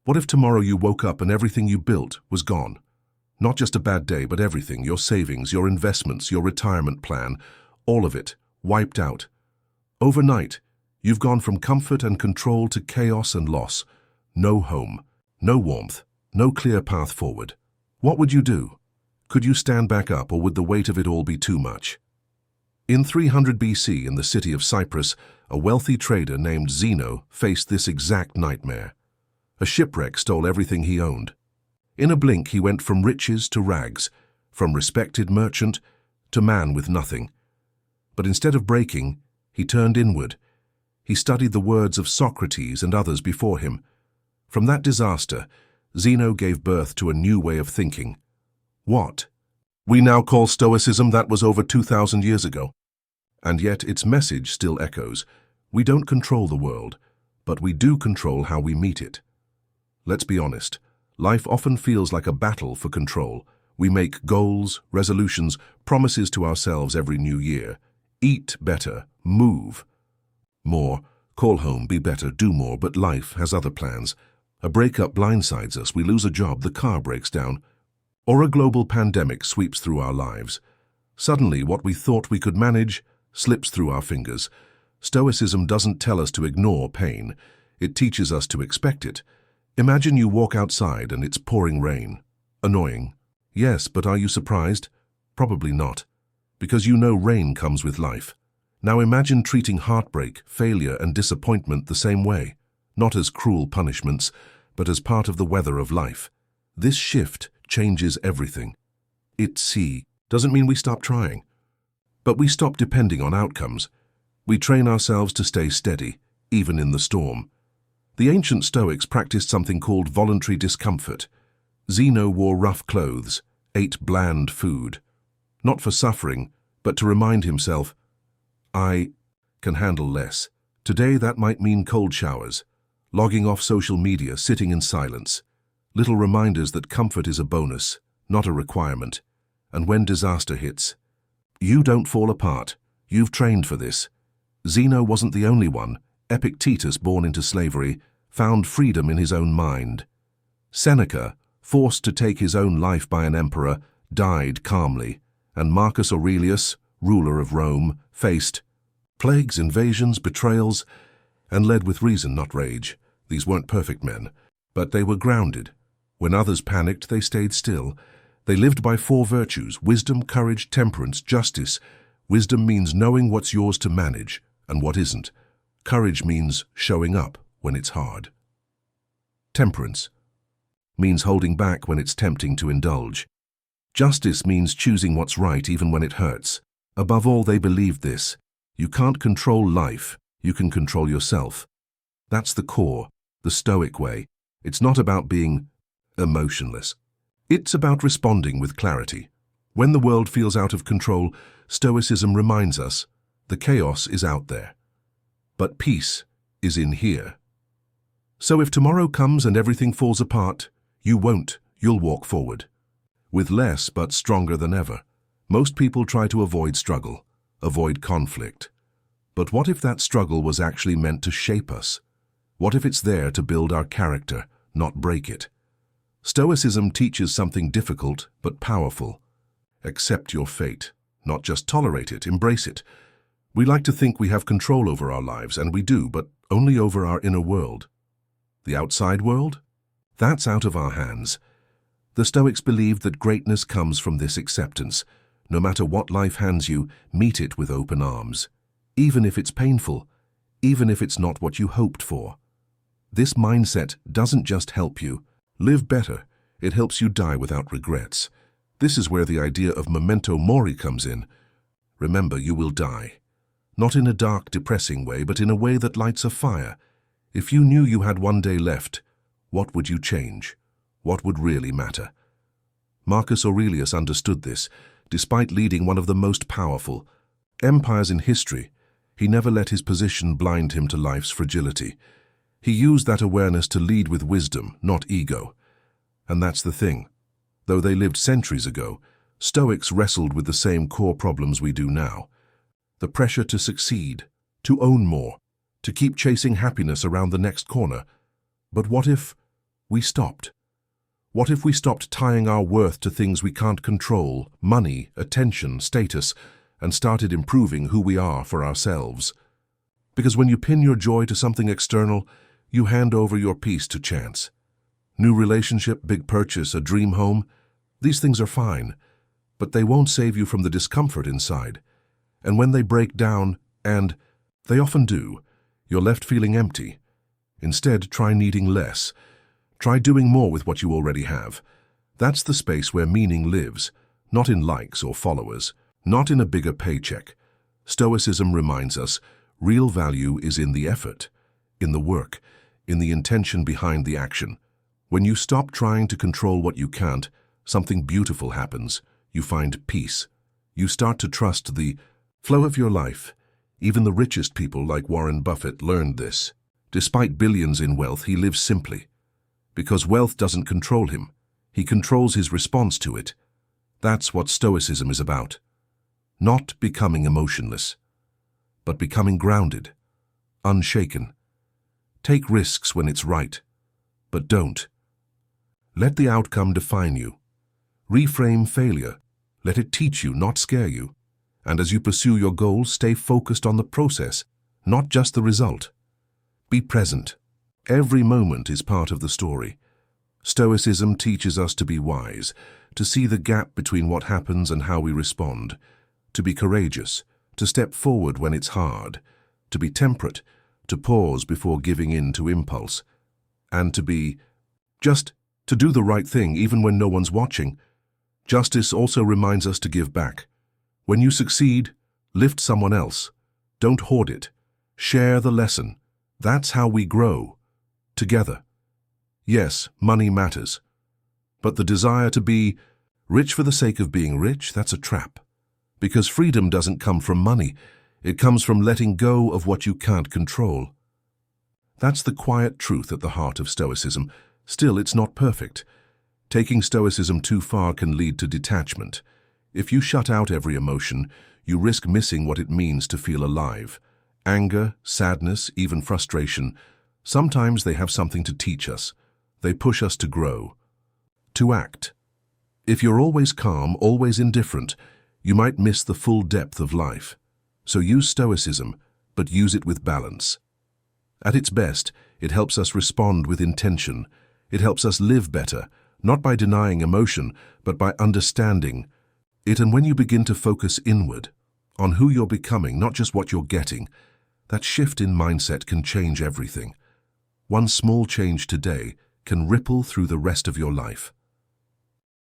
What if tomorrow you woke up and everything you built was gone? Not just a bad day, but everything, your savings, your investments, your retirement plan, all of it, wiped out. Overnight, you've gone from comfort and control to chaos and loss. No home, no warmth, no clear path forward. What would you do? Could you stand back up, or would the weight of it all be too much? In 300 BC, in the city of Cyprus, a wealthy trader named Zeno faced this exact nightmare. A shipwreck stole everything he owned. In a blink, he went from riches to rags, from respected merchant to man with nothing. But instead of breaking, he turned inward. He studied the words of Socrates and others before him. From that disaster, Zeno gave birth to a new way of thinking. What we now call Stoicism, that was over 2,000 years ago. And yet its message still echoes. We don't control the world, but we do control how we meet it. Let's be honest, life often feels like a battle for control. We make goals, resolutions, promises to ourselves every new year. Eat better, move more, call home, be better, do more, but life has other plans. A breakup blindsides us, we lose a job, the car breaks down, or a global pandemic sweeps through our lives. Suddenly, what we thought we could manage slips through our fingers. Stoicism doesn't tell us to ignore pain. It teaches us to expect it. Imagine you walk outside and it's pouring rain. Annoying. Yes, but are you surprised? Probably not, because you know rain comes with life. Now imagine treating heartbreak, failure, and disappointment the same way, not as cruel punishments, but as part of the weather of life. This shift changes everything. Doesn't mean we stop trying, but we stop depending on outcomes. We train ourselves to stay steady, even in the storm. The ancient Stoics practiced something called voluntary discomfort. Zeno wore rough clothes, ate bland food, not for suffering, but to remind himself, I can handle less. Today that might mean cold showers, logging off social media, sitting in silence. Little reminders that comfort is a bonus, not a requirement. And when disaster hits, you don't fall apart. You've trained for this. Zeno wasn't the only one. Epictetus, born into slavery, found freedom in his own mind. Seneca, forced to take his own life by an emperor, died calmly. And Marcus Aurelius, ruler of Rome, faced plagues, invasions, betrayals, and led with reason, not rage. These weren't perfect men, but they were grounded. When others panicked, they stayed still. They lived by 4 virtues: wisdom, courage, temperance, justice. Wisdom means knowing what's yours to manage and what isn't. Courage means showing up when it's hard. Temperance means holding back when it's tempting to indulge. Justice means choosing what's right even when it hurts. Above all, they believed this. You can't control life, you can control yourself. That's the core, the Stoic way. It's not about being emotionless. It's about responding with clarity. When the world feels out of control, Stoicism reminds us the chaos is out there, but peace is in here. So if tomorrow comes and everything falls apart, you won't, you'll walk forward. With less but stronger than ever. Most people try to avoid struggle, avoid conflict. But what if that struggle was actually meant to shape us? What if it's there to build our character, not break it? Stoicism teaches something difficult but powerful. Accept your fate, not just tolerate it, embrace it. We like to think we have control over our lives, and we do, but only over our inner world. The outside world? That's out of our hands. The Stoics believed that greatness comes from this acceptance. No matter what life hands you, meet it with open arms. Even if it's painful, even if it's not what you hoped for. This mindset doesn't just help you live better, it helps you die without regrets. This is where the idea of memento mori comes in. Remember, you will die. Not in a dark, depressing way, but in a way that lights a fire. If you knew you had one day left, what would you change? What would really matter? Marcus Aurelius understood this. Despite leading one of the most powerful empires in history, he never let his position blind him to life's fragility. He used that awareness to lead with wisdom, not ego. And that's the thing. Though they lived centuries ago, Stoics wrestled with the same core problems we do now. The pressure to succeed, to own more, to keep chasing happiness around the next corner. But what if We stopped. What if we stopped tying our worth to things we can't control, money, attention, status, and started improving who we are for ourselves? Because when you pin your joy to something external, you hand over your peace to chance. New relationship, big purchase, a dream home, these things are fine, but they won't save you from the discomfort inside. And when they break down, and they often do, you're left feeling empty. Instead, try needing less. Try doing more with what you already have. That's the space where meaning lives, not in likes or followers, not in a bigger paycheck. Stoicism reminds us, real value is in the effort, in the work, in the intention behind the action. When you stop trying to control what you can't, something beautiful happens. You find peace. You start to trust the flow of your life. Even the richest people like Warren Buffett learned this. Despite billions in wealth, he lives simply. Because wealth doesn't control him. He controls his response to it. That's what Stoicism is about. Not becoming emotionless, but becoming grounded, unshaken. Take risks when it's right, but don't. Let the outcome define you. Reframe failure. Let it teach you, not scare you. And as you pursue your goals, stay focused on the process, not just the result. Be present. Every moment is part of the story. Stoicism teaches us to be wise, to see the gap between what happens and how we respond, to be courageous, to step forward when it's hard, to be temperate, to pause before giving in to impulse, and to do the right thing even when no one's watching. Justice also reminds us to give back. When you succeed, lift someone else. Don't hoard it. Share the lesson. That's how we grow. Together. Yes, money matters. But the desire to be rich for the sake of being rich, that's a trap. Because freedom doesn't come from money. It comes from letting go of what you can't control. That's the quiet truth at the heart of Stoicism. Still, it's not perfect. Taking Stoicism too far can lead to detachment. If you shut out every emotion, you risk missing what it means to feel alive. Anger, sadness, even frustration, sometimes they have something to teach us. They push us to grow, to act. If you're always calm, always indifferent, you might miss the full depth of life. So use Stoicism, but use it with balance. At its best, it helps us respond with intention. It helps us live better, not by denying emotion, but by understanding it. And when you begin to focus inward, on who you're becoming, not just what you're getting, that shift in mindset can change everything. One small change today can ripple through the rest of your life.